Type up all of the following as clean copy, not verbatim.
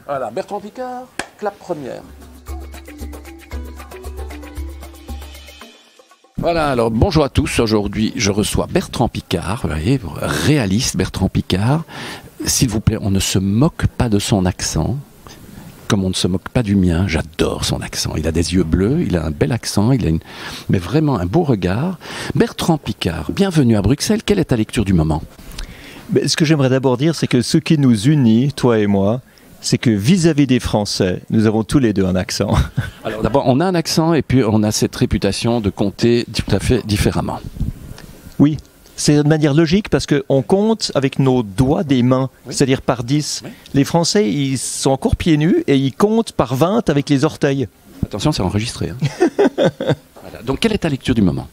Voilà, Bertrand Piccard, clap première. Voilà, alors bonjour à tous. Aujourd'hui, je reçois Bertrand Piccard, vous voyez, réaliste Bertrand Piccard. S'il vous plaît, on ne se moque pas de son accent, comme on ne se moque pas du mien. J'adore son accent. Il a des yeux bleus, il a un bel accent, mais vraiment un beau regard. Bertrand Piccard, bienvenue à Bruxelles. Quelle est ta lecture du moment ? Ce que j'aimerais d'abord dire, c'est que ce qui nous unit, toi et moi, c'est que vis-à-vis des Français, nous avons tous les deux un accent. Alors d'abord, on a un accent et puis on a cette réputation de compter tout à fait différemment. Oui, c'est de manière logique parce qu'on compte avec nos doigts des mains, oui. C'est-à-dire par 10. Oui. Les Français, ils sont encore pieds nus et ils comptent par 20 avec les orteils. Attention, c'est enregistré. Hein. Voilà. Donc, quelle est ta lecture du moment ?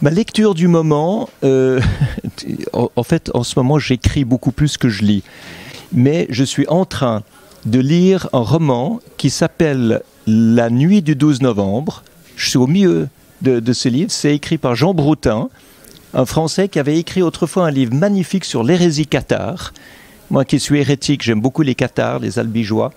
Ma lecture du moment, en fait, en ce moment, j'écris beaucoup plus que je lis. Mais je suis en train de lire un roman qui s'appelle La nuit du 12 novembre. Je suis au milieu de ce livre. C'est écrit par Jean Broutin, un Français qui avait écrit autrefois un livre magnifique sur l'hérésie cathare. Moi qui suis hérétique, j'aime beaucoup les cathares, les albigeois,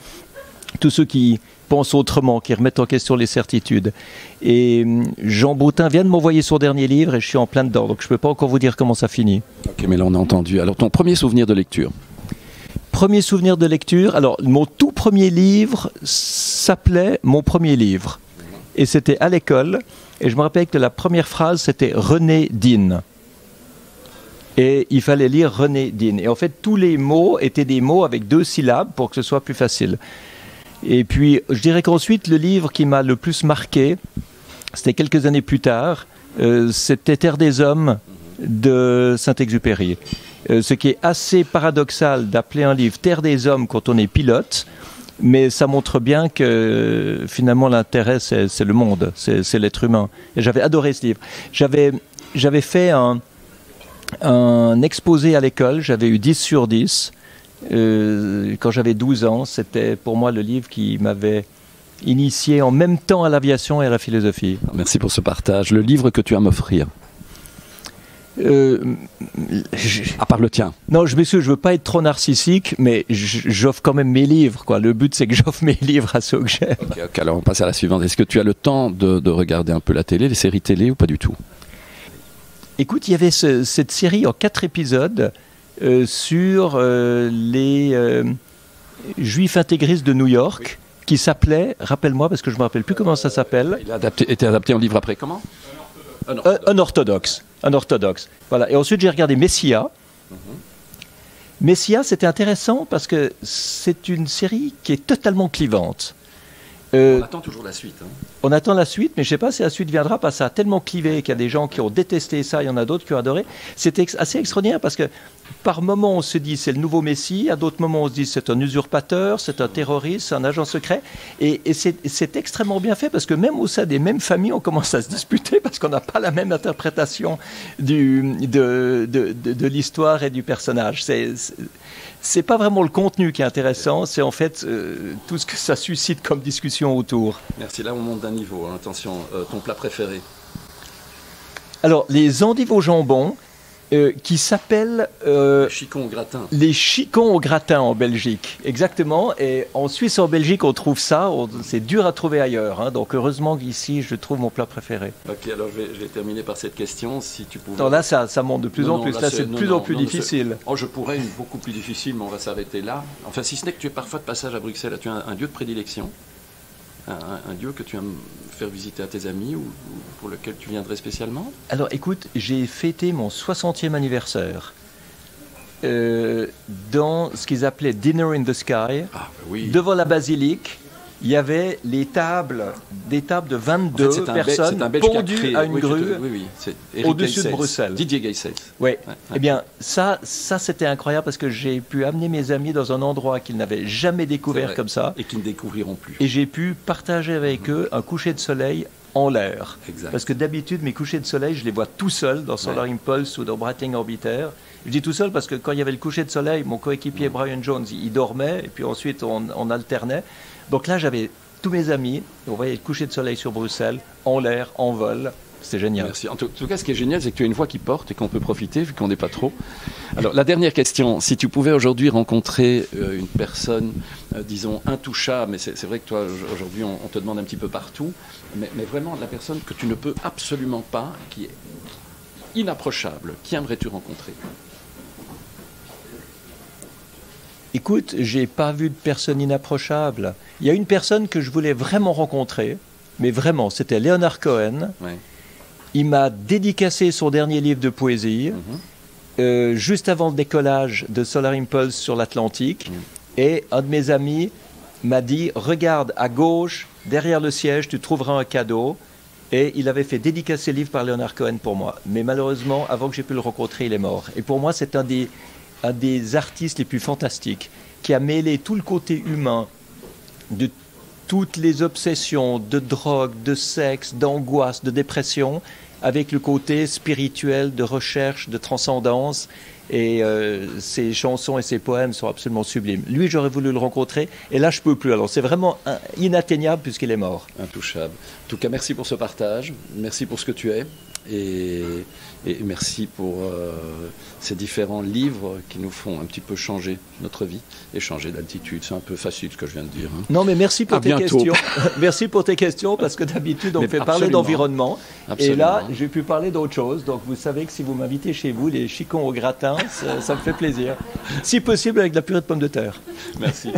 tous ceux qui pensent autrement, qui remettent en question les certitudes. Et Jean Broutin vient de m'envoyer son dernier livre et je suis en plein dedans, donc je ne peux pas encore vous dire comment ça finit. Ok, mais là on a entendu. Alors ton premier souvenir de lecture ? Premier souvenir de lecture, alors mon tout premier livre s'appelait Mon premier livre. Et c'était à l'école, et je me rappelle que la première phrase c'était René Dine. Et il fallait lire René Dine. Et en fait, tous les mots étaient des mots avec 2 syllabes pour que ce soit plus facile. Et puis, je dirais qu'ensuite, le livre qui m'a le plus marqué, c'était quelques années plus tard, c'était Terre des Hommes de Saint-Exupéry. Ce qui est assez paradoxal d'appeler un livre Terre des Hommes quand on est pilote, mais ça montre bien que finalement l'intérêt c'est le monde, c'est l'être humain. Et j'avais adoré ce livre. J'avais fait un exposé à l'école, j'avais eu 10 sur 10. Quand j'avais 12 ans, c'était pour moi le livre qui m'avait initié en même temps à l'aviation et à la philosophie. Merci pour ce partage. Le livre que tu as à m'offrir ? À part le tien. Non, je m'excuse, je veux pas être trop narcissique, mais j'offre quand même mes livres, quoi. Le but, c'est que j'offre mes livres à ceux que j'aime. Ok, alors on passe à la suivante. Est-ce que tu as le temps de regarder un peu la télé, les séries télé ou pas du tout ? Écoute, il y avait cette série en 4 épisodes sur les juifs intégristes de New York, oui. Qui s'appelait, rappelle-moi parce que je me rappelle plus comment ça s'appelle. Il a été adapté en livre après, comment ? Un orthodoxe. Voilà. Et ensuite, j'ai regardé Messia. Messia, c'était intéressant parce que c'est une série qui est totalement clivante. On attend toujours la suite. Hein. On attend la suite, mais je ne sais pas si la suite viendra parce que ça a tellement clivé qu'il y a des gens qui ont détesté ça, il y en a d'autres qui ont adoré. C'était assez extraordinaire parce que par moments on se dit c'est le nouveau Messie, à d'autres moments on se dit c'est un usurpateur, c'est un terroriste, c'est un agent secret. Et c'est extrêmement bien fait parce que même au sein des mêmes familles, on commence à se disputer parce qu'on n'a pas la même interprétation de l'histoire et du personnage. C'est pas vraiment le contenu qui est intéressant, c'est en fait tout ce que ça suscite comme discussion autour. Merci, là on monte d'un niveau, hein. Attention, ton plat préféré ? Alors, les endives au jambon, qui s'appellent... chicons au gratin. Les chicons au gratin en Belgique, exactement. Et en Suisse et en Belgique, on trouve ça, c'est dur à trouver ailleurs. Hein, donc heureusement qu'ici, je trouve mon plat préféré. Ok, alors je vais terminer par cette question. Si tu pouvais... Non, là, ça monte de plus en plus. Là, c'est de plus en plus difficile. Je pourrais une beaucoup plus difficile, mais on va s'arrêter là. Enfin, si ce n'est que tu es parfois de passage à Bruxelles, as-tu un lieu de prédilection ? Un lieu que tu aimes faire visiter à tes amis ou pour lequel tu viendrais spécialement ? Alors écoute, j'ai fêté mon 60e anniversaire dans ce qu'ils appelaient Dinner in the Sky, oui. Devant la basilique. Il y avait des tables de 22 personnes pendues à une grue au-dessus de Bruxelles. Didier Gaisset. Oui. Eh bien, ça c'était incroyable parce que j'ai pu amener mes amis dans un endroit qu'ils n'avaient jamais découvert comme ça. Et qu'ils ne découvriront plus. Et j'ai pu partager avec eux un coucher de soleil en l'air. Exact. Parce que d'habitude, mes couchers de soleil, je les vois tout seul dans Solar Impulse ou dans Breitling Orbiter. Je dis tout seul parce que quand il y avait le coucher de soleil, mon coéquipier Brian Jones, il dormait et puis ensuite on alternait. Donc là, j'avais tous mes amis, on voyait le coucher de soleil sur Bruxelles, en l'air, en vol, C'est génial. Merci. En tout cas, ce qui est génial, c'est que tu as une voix qui porte et qu'on peut profiter, vu qu'on n'est pas trop. Alors, la dernière question, si tu pouvais aujourd'hui rencontrer une personne, disons, intouchable, mais c'est vrai que toi, aujourd'hui, on te demande un petit peu partout, mais vraiment la personne que tu ne peux absolument pas, qui est inapprochable, qui aimerais-tu rencontrer? Écoute, j'ai pas vu de personne inapprochable. Il y a une personne que je voulais vraiment rencontrer, mais vraiment, c'était Leonard Cohen. Ouais. Il m'a dédicacé son dernier livre de poésie, juste avant le décollage de Solar Impulse sur l'Atlantique. Et un de mes amis m'a dit, regarde à gauche, derrière le siège, tu trouveras un cadeau. Et il avait fait dédicacer le livre par Leonard Cohen pour moi. Mais malheureusement, avant que j'ai pu le rencontrer, il est mort. Et pour moi, c'est un des artistes les plus fantastiques, qui a mêlé tout le côté humain de toutes les obsessions de drogue, de sexe, d'angoisse, de dépression, avec le côté spirituel, de recherche, de transcendance. Et ses chansons et ses poèmes sont absolument sublimes. Lui, j'aurais voulu le rencontrer, et là, je ne peux plus. Alors, c'est vraiment inatteignable puisqu'il est mort. Intouchable. En tout cas, merci pour ce partage, merci pour ce que tu es, et merci pour ces différents livres qui nous font un petit peu changer notre vie et changer d'altitude. C'est un peu facile ce que je viens de dire. Hein. Non, mais merci pour tes questions. Merci pour tes questions, parce que d'habitude, on fait parler d'environnement. Et là, j'ai pu parler d'autre chose. Donc, vous savez que si vous m'invitez chez vous, les chicons au gratin, ça me fait plaisir. Si possible, avec de la purée de pommes de terre. Merci.